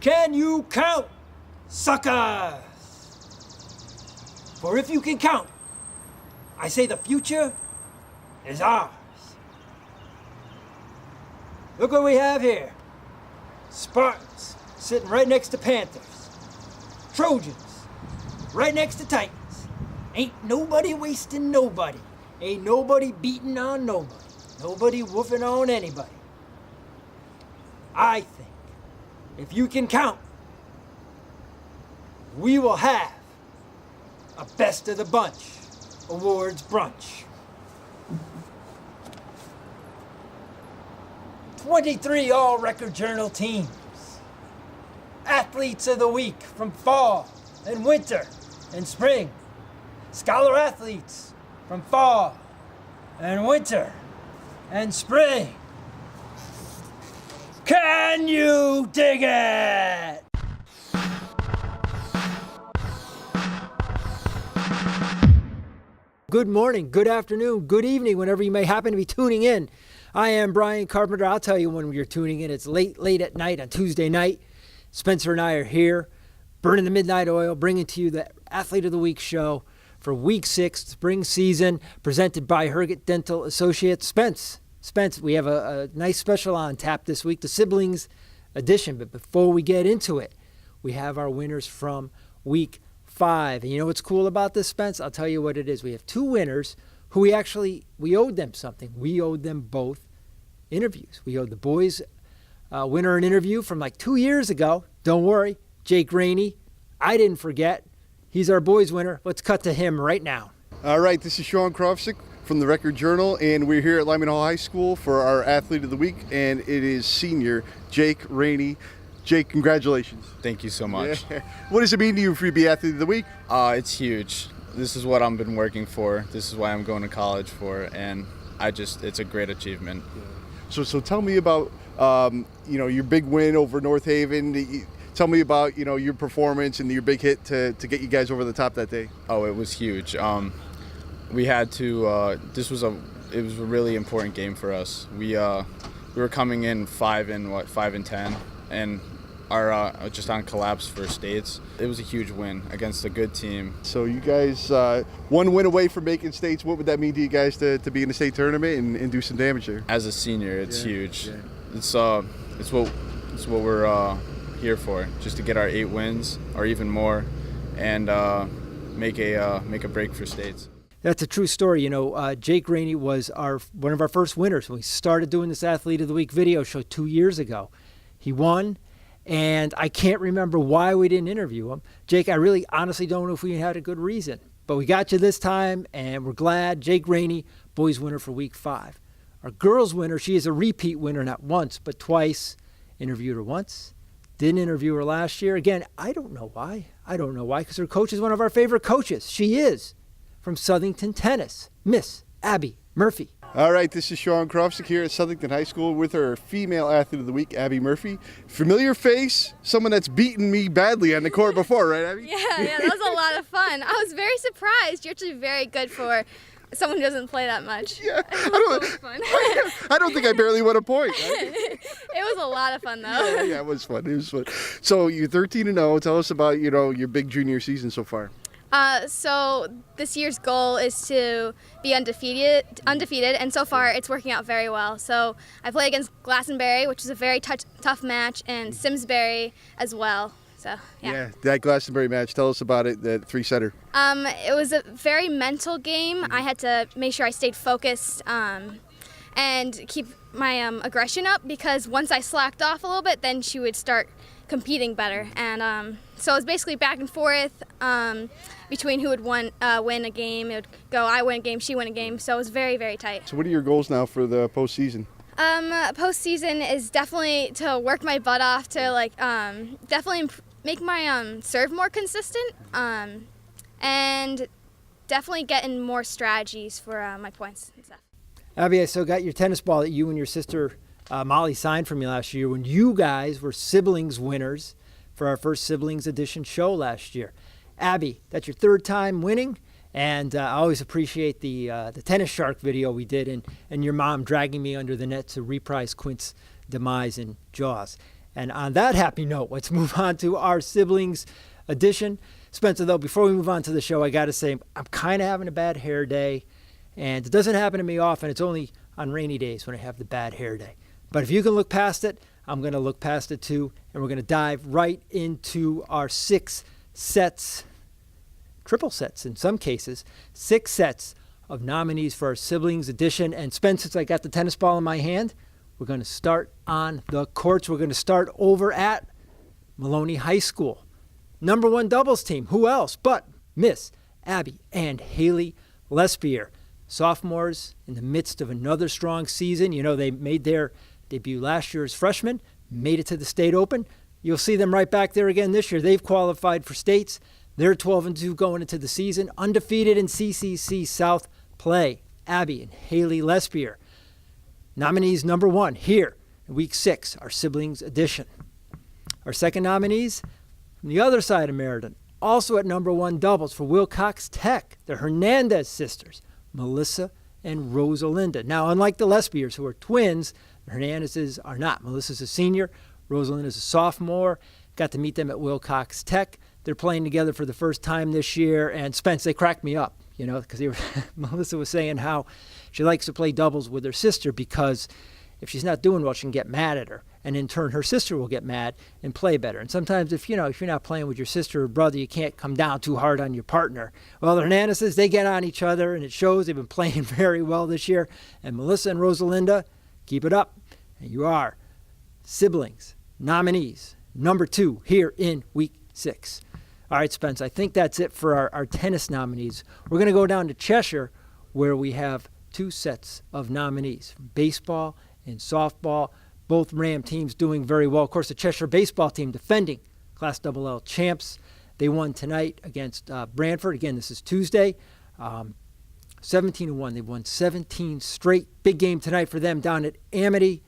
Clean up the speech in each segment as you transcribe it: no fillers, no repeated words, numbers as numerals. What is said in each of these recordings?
Can you count, suckers? For if you can count, I say the future is ours. Look what we have here. Spartans sitting right next to Panthers. Trojans right next to Titans. Ain't nobody wasting nobody. Ain't nobody beating on nobody. Nobody woofing on anybody. I think if you can count, we will have a Best of the Bunch awards brunch. 23 all-record journal teams. Athletes of the week from fall and winter and spring. Scholar athletes from fall and winter and spring. Can you dig it? Good morning, good afternoon, good evening, whenever you may happen to be tuning in. I am Brian Carpenter. I'll tell you when you're tuning in. It's late at night on Tuesday night. Spencer and I are here, burning the midnight oil, bringing to you the Athlete of the Week show for Week 6, spring season, presented by Hergott Dental Associates. Spence, we have a nice special on tap this week, the siblings edition. But before we get into it, we have our winners from Week 5. And you know what's cool about this, Spence? I'll tell you what it is. We have two winners who we owed them something. We owed them both interviews. We owed the boys winner an interview from like 2 years ago. Don't worry, Jake Ranney. I didn't forget. He's our boys winner. Let's cut to him right now. All right, this is Sean Krofsik from the Record Journal, and we're here at Lyman Hall High School for our Athlete of the Week, and it is senior Jake Ranney. Jake, congratulations. Thank you so much. Yeah. What does it mean to you for you to be Athlete of the Week? It's huge. This is what I've been working for. This is why I'm going to college for, and it's a great achievement. So tell me about your big win over North Haven. Tell me about your performance and your big hit to get you guys over the top that day. Oh, it was huge. We had to. It was a really important game for us. We were coming in 5-10, and are just on collapse for states. It was a huge win against a good team. So you guys one win away from making states. What would that mean to you guys to be in the state tournament and do some damage there? As a senior, it's huge. Yeah. It's what we're here for, just to get our 8 wins or even more, and make a break for states. That's a true story. Jake Ranney was one of our first winners when we started doing this Athlete of the Week video show 2 years ago. He won. And I can't remember why we didn't interview him. Jake, I really honestly don't know if we had a good reason. But we got you this time, and we're glad. Jake Ranney, boys winner for Week 5. Our girls winner, she is a repeat winner, not once, but twice. Interviewed her once. Didn't interview her last year. Again, I don't know why, because her coach is one of our favorite coaches. She is from Southington Tennis, Miss Abby Murphy. All right, this is Sean Krofsik here at Southington High School with our female Athlete of the Week, Abby Murphy. Familiar face, someone that's beaten me badly on the court before, right, Abby? Yeah, that was a lot of fun. I was very surprised. You're actually very good for someone who doesn't play that much. Yeah, fun. I don't think I barely won a point. Right? It was a lot of fun, though. Yeah, it was fun. So you're 13-0. Tell us about your big junior season so far. So this year's goal is to be undefeated, and so far it's working out very well. So I play against Glastonbury, which is a very tough match, and Simsbury as well. So yeah, that Glastonbury match. Tell us about it. That 3-setter. It was a very mental game. I had to make sure I stayed focused and keep my aggression up, because once I slacked off a little bit, then she would start competing better. And so it was basically back and forth between who would win a game. It would go, I win a game, she win a game. So it was very, very tight. So what are your goals now for the postseason? Postseason is definitely to work my butt off to definitely make my serve more consistent, and definitely get in more strategies for my points and stuff. Abby, I still got your tennis ball that you and your sister Molly signed for me last year when you guys were siblings winners for our first siblings edition show last year. Abby, that's your third time winning, and I always appreciate the tennis shark video we did, and your mom dragging me under the net to reprise Quint's demise in Jaws. And on that happy note, let's move on to our siblings edition. Spencer, though, before we move on to the show, I got to say I'm kind of having a bad hair day. And it doesn't happen to me often. It's only on rainy days when I have the bad hair day. But if you can look past it, I'm going to look past it too. And we're going to dive right into our 6 sets, triple sets in some cases, 6 sets of nominees for our siblings edition. And Spence, since I got the tennis ball in my hand, we're going to start on the courts. We're going to start over at Maloney High School. Number 1 doubles team. Who else but Miss Abby and Haley Lespier. Sophomores in the midst of another strong season. You know, they made their debut last year as freshmen, made it to the state open. You'll see them right back there again this year. They've qualified for states. They're 12-2 going into the season, undefeated in CCC South play. Abby and Haley Lespier. Nominees number 1 here in week 6, our siblings edition. Our second nominees from the other side of Meriden, also at number 1 doubles for Wilcox Tech, the Hernandez sisters, Melissa and Rosalinda. Now, unlike the Lespiers, who are twins, the Hernandezes are not. Melissa's a senior, Rosalinda's a sophomore. Got to meet them at Wilcox Tech. They're playing together for the first time this year, and Spence, they cracked me up, you know, because Melissa was saying how she likes to play doubles with her sister because if she's not doing well, she can get mad at her. And in turn, her sister will get mad and play better. And sometimes if you're not playing with your sister or brother, you can't come down too hard on your partner. Well, the Hernandezes, they get on each other, and it shows. They've been playing very well this year. And Melissa and Rosalinda, keep it up. And you are siblings, nominees, number 2 here in week 6. All right, Spence, I think that's it for our tennis nominees. We're going to go down to Cheshire, where we have 2 sets of nominees, baseball and softball. Both Ram teams doing very well. Of course, the Cheshire baseball team defending Class LL champs. They won tonight against Brantford. Again, this is Tuesday. 17-1. They've won 17 straight. Big game tonight for them down at Amity.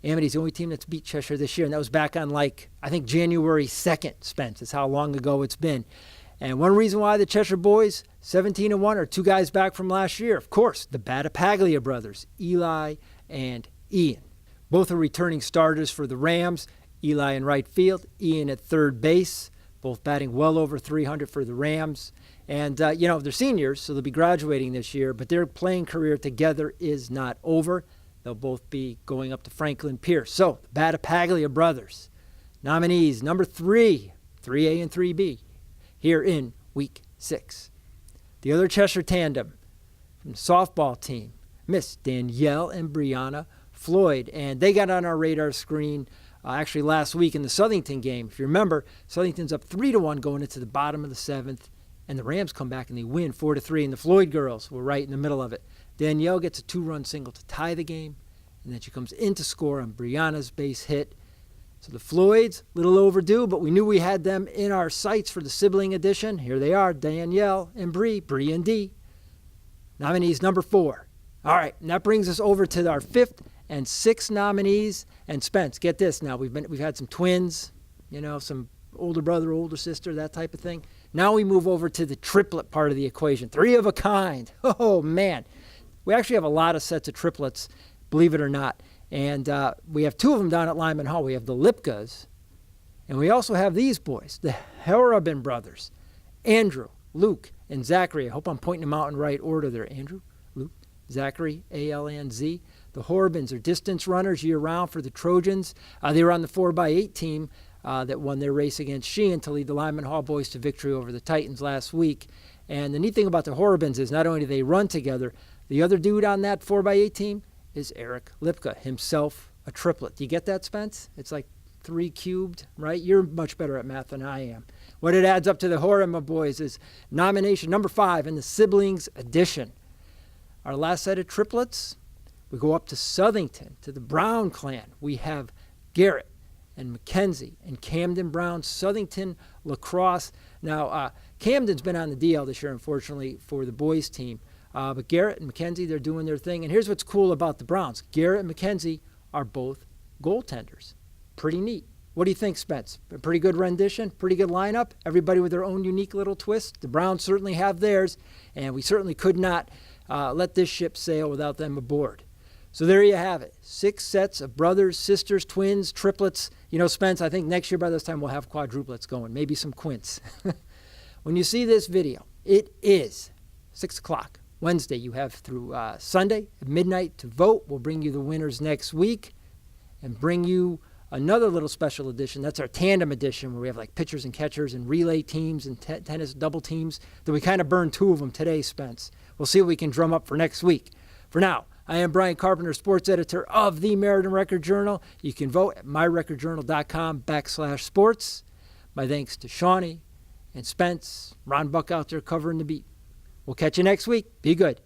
Amity's the only team that's beat Cheshire this year, and that was back on, I think January 2nd, Spence. That's how long ago it's been. And one reason why the Cheshire boys, 17-1, are 2 guys back from last year. Of course, the Battipaglia brothers, Eli and Ian. Both are returning starters for the Rams. Eli in right field, Ian at third base, both batting well over 300 for the Rams. And, they're seniors, so they'll be graduating this year, but their playing career together is not over. They'll both be going up to Franklin Pierce. So, the Battipaglia brothers, nominees number 3, 3A and 3B, here in week 6. The other Cheshire tandem from the softball team, Miss Danielle and Brianna Floyd, and they got on our radar screen actually last week in the Southington game. If you remember, Southington's up 3-1 going into the bottom of the 7th, and the Rams come back and they win 4-3, and the Floyd girls were right in the middle of it. Danielle gets a 2-run single to tie the game, and then she comes in to score on Brianna's base hit. So the Floyds, a little overdue, but we knew we had them in our sights for the sibling edition. Here they are, Danielle and Bree and D. Nominees number 4. All right, and that brings us over to our 5th and 6th nominees. And Spence, get this now. We've had some twins, some older brother, older sister, that type of thing. Now we move over to the triplet part of the equation. 3 of a kind. Oh, man. We actually have a lot of sets of triplets, believe it or not. And we have 2 of them down at Lyman Hall. We have the Lipkas, and we also have these boys, the Horobin brothers, Andrew, Luke, and Zachary. I hope I'm pointing them out in right order there. Andrew, Luke, Zachary, A-L-N-Z. The Horobins are distance runners year-round for the Trojans. They were on the 4x8 team that won their race against Sheehan to lead the Lyman Hall boys to victory over the Titans last week. And the neat thing about the Horobins is not only do they run together, the other dude on that 4x8 team is Eric Lipka, himself a triplet. Do you get that, Spence? It's like 3 cubed, right? You're much better at math than I am. What it adds up to the Horobin boys is nomination number 5 in the siblings edition. Our last set of triplets, we go up to Southington, to the Brown clan. We have Garrett and Mackenzie and Camden Brown, Southington lacrosse. Now, Camden's been on the DL this year, unfortunately, for the boys team. But Garrett and Mackenzie, they're doing their thing. And here's what's cool about the Browns. Garrett and Mackenzie are both goaltenders. Pretty neat. What do you think, Spence? A pretty good rendition, pretty good lineup. Everybody with their own unique little twist. The Browns certainly have theirs, and we certainly could not let this ship sail without them aboard. So there you have it. 6 sets of brothers, sisters, twins, triplets. You know, Spence, I think next year by this time we'll have quadruplets going, maybe some quints. When you see this video, it is 6 o'clock. Wednesday, you have through Sunday at midnight to vote. We'll bring you the winners next week and bring you another little special edition. That's our tandem edition where we have like pitchers and catchers and relay teams and tennis double teams. That we kind of burned 2 of them today, Spence. We'll see what we can drum up for next week. For now, I am Brian Carpenter, sports editor of the Meriden Record Journal. You can vote at myrecordjournal.com/sports. My thanks to Shawnee and Spence, Ron Buck out there covering the beat. We'll catch you next week. Be good.